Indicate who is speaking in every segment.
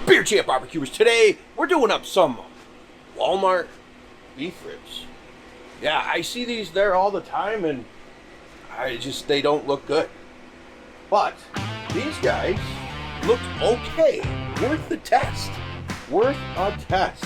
Speaker 1: Beer Champ Barbecuers. Today, we're doing up some Walmart beef ribs. Yeah, I see these there all the time, and they don't look good. But these guys look okay. Worth the test. Worth a test.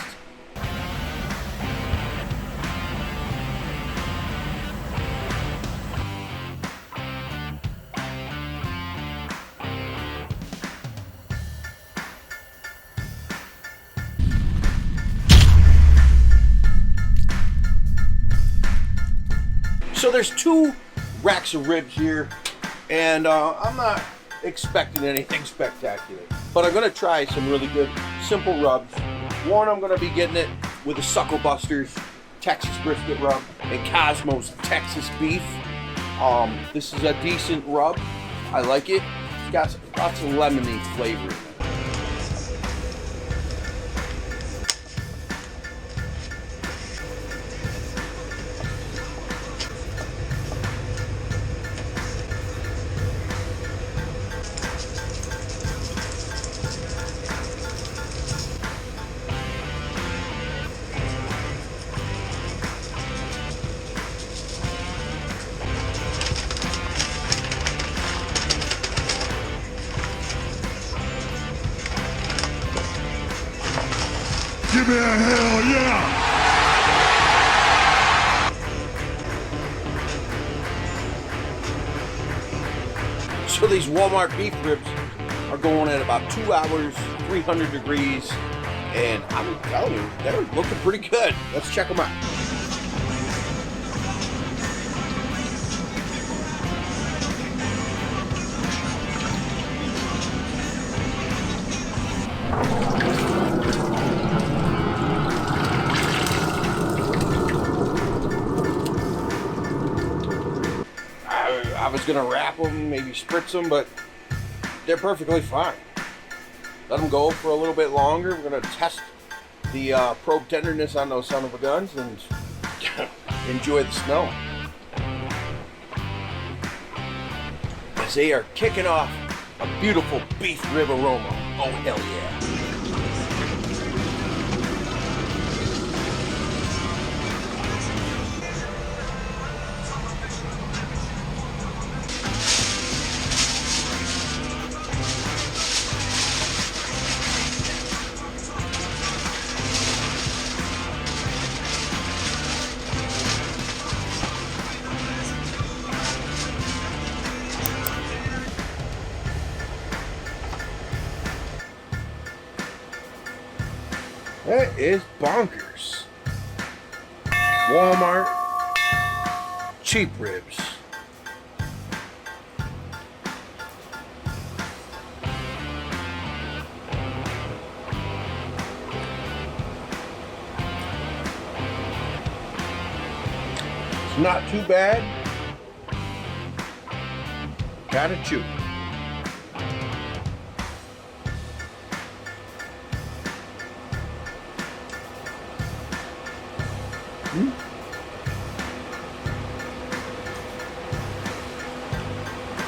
Speaker 1: So there's 2 racks of ribs here, and I'm not expecting anything spectacular, but I'm gonna try some really good simple rubs. One, I'm gonna be getting it with the Suckle Busters Texas brisket rub and Cosmos Texas beef. This is a decent rub. I like it. It's got lots of lemony flavor in it.
Speaker 2: Give me a hell yeah!
Speaker 1: So these Walmart beef ribs are going at about 2 hours, 300 degrees, and I'm telling you, they're looking pretty good. Let's check them out. I was gonna wrap them, maybe spritz them, but they're perfectly fine. Let them go for a little bit longer. We're gonna test the probe tenderness on those son of a guns and enjoy the smell. As they are kicking off a beautiful beef rib aroma. Oh hell yeah. That is bonkers. Walmart cheap ribs. It's not too bad. Gotta chew.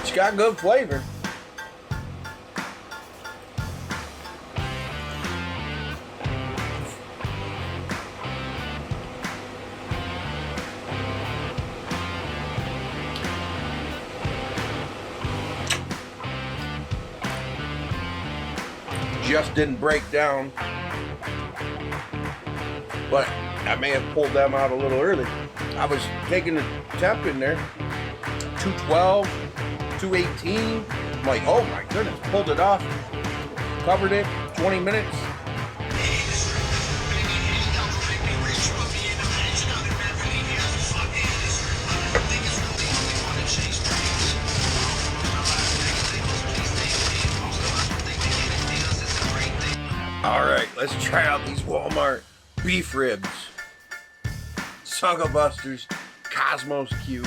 Speaker 1: It's got good flavor. Just didn't break down, but I may have pulled them out a little early. I was taking the temp in there, 212, 218. I'm like, oh my goodness, pulled it off, covered it, 20 minutes. All right, let's try out these Walmart beef ribs. Suckle Busters, Cosmos Q,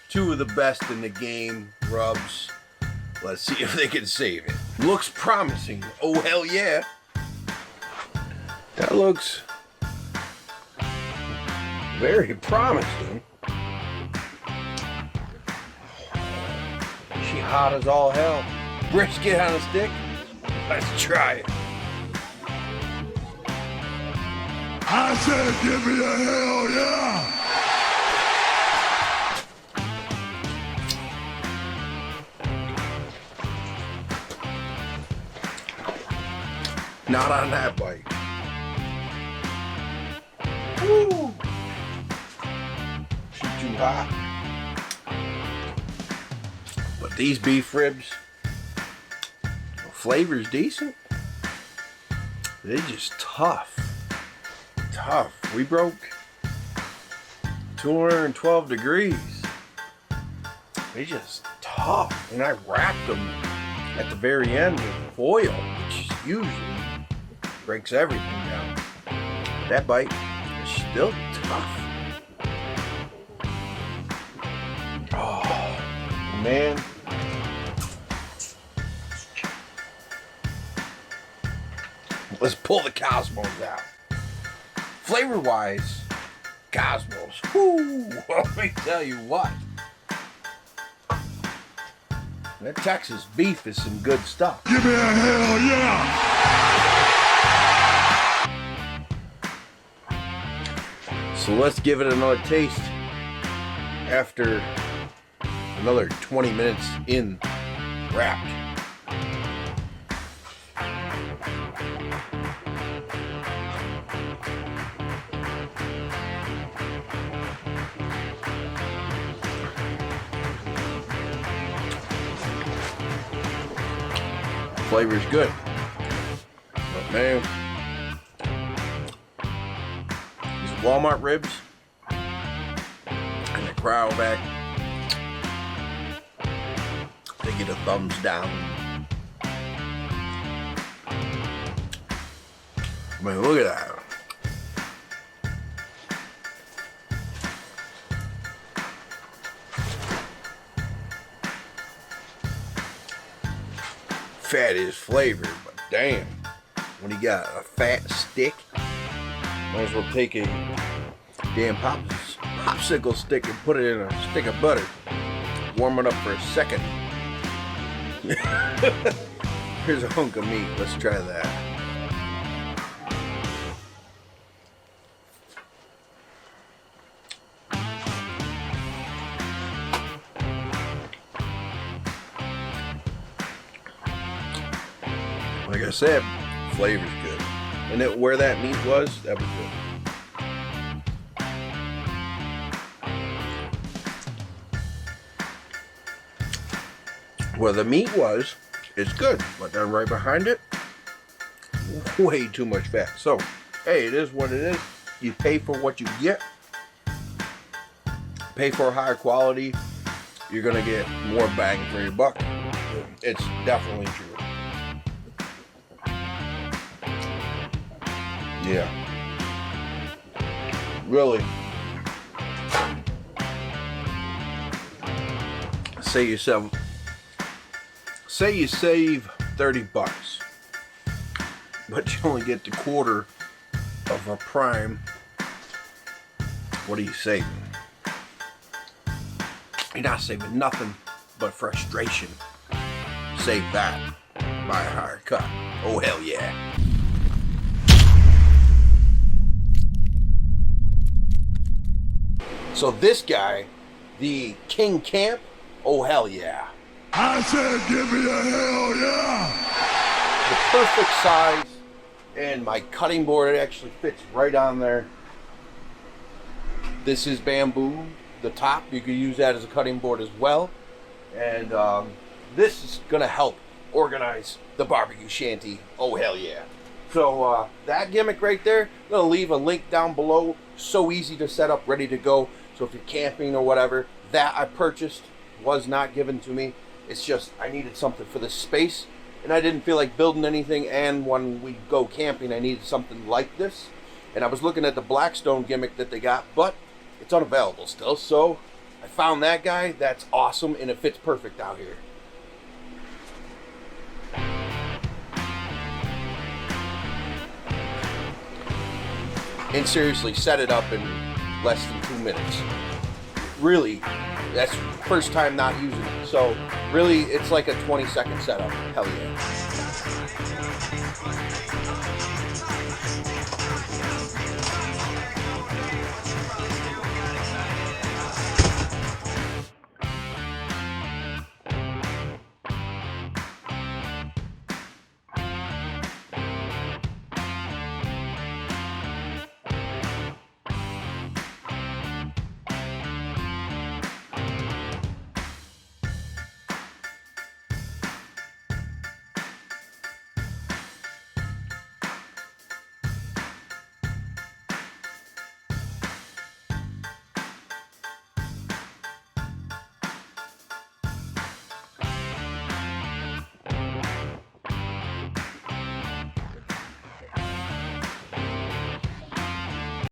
Speaker 1: 2 of the best in the game rubs. Let's see if they can save it. Looks promising. Oh hell yeah. That looks very promising. She hot as all hell. Brisket on a stick. Let's try it.
Speaker 2: I said, give me a hell yeah!
Speaker 1: Not on that bite. Woo! Shoot too hot. But these beef ribs, flavor's decent. They're just tough. Tough. We broke 212 degrees. They just tough. And I wrapped them at the very end with foil, which usually breaks everything down. That bite is still tough. Oh, man. Let's pull the Cosmos out. Flavor-wise, Cosmos. Whoo! Let me tell you what. That Texas beef is some good stuff.
Speaker 2: Give me a hell yeah!
Speaker 1: So let's give it another taste after another 20 minutes in wrapped. Flavor's good, but man, these Walmart ribs and the Cryovac, they get a thumbs down. Man, look at that. Fat is flavored, but damn, when you got a fat stick, might as well take a damn popsicle stick and put it in a stick of butter, warm it up for a second. Here's a hunk of meat. Let's try that. Like I said, flavor's good. And where that meat was, that was good. Where the meat was, it's good. But then right behind it, way too much fat. So, hey, it is what it is. You pay for what you get. Pay for higher quality. You're going to get more bang for your buck. It's definitely true. Yeah. Really. Say you save 30 bucks, but you only get the quarter of a prime. What are you saving? You're not saving nothing but frustration. Save that. Buy a higher cut. Oh hell yeah. So this guy, the King Camp, oh hell yeah.
Speaker 2: I said give me a hell yeah!
Speaker 1: The perfect size, and my cutting board actually fits right on there. This is bamboo, the top, you could use that as a cutting board as well. And this is gonna help organize the barbecue shanty, oh hell yeah. So that gimmick right there, I'm gonna leave a link down below. So easy to set up, ready to go. So if you're camping or whatever, that I purchased was not given to me. It's just I needed something for this space, and I didn't feel like building anything. And when we go camping, I needed something like this. And I was looking at the Blackstone gimmick that they got, but it's unavailable still. So I found that guy. That's awesome, and it fits perfect out here. And seriously, set it up in less than 2 minutes. Really, that's first time not using it. So really, it's like a 20-second setup. Hell yeah.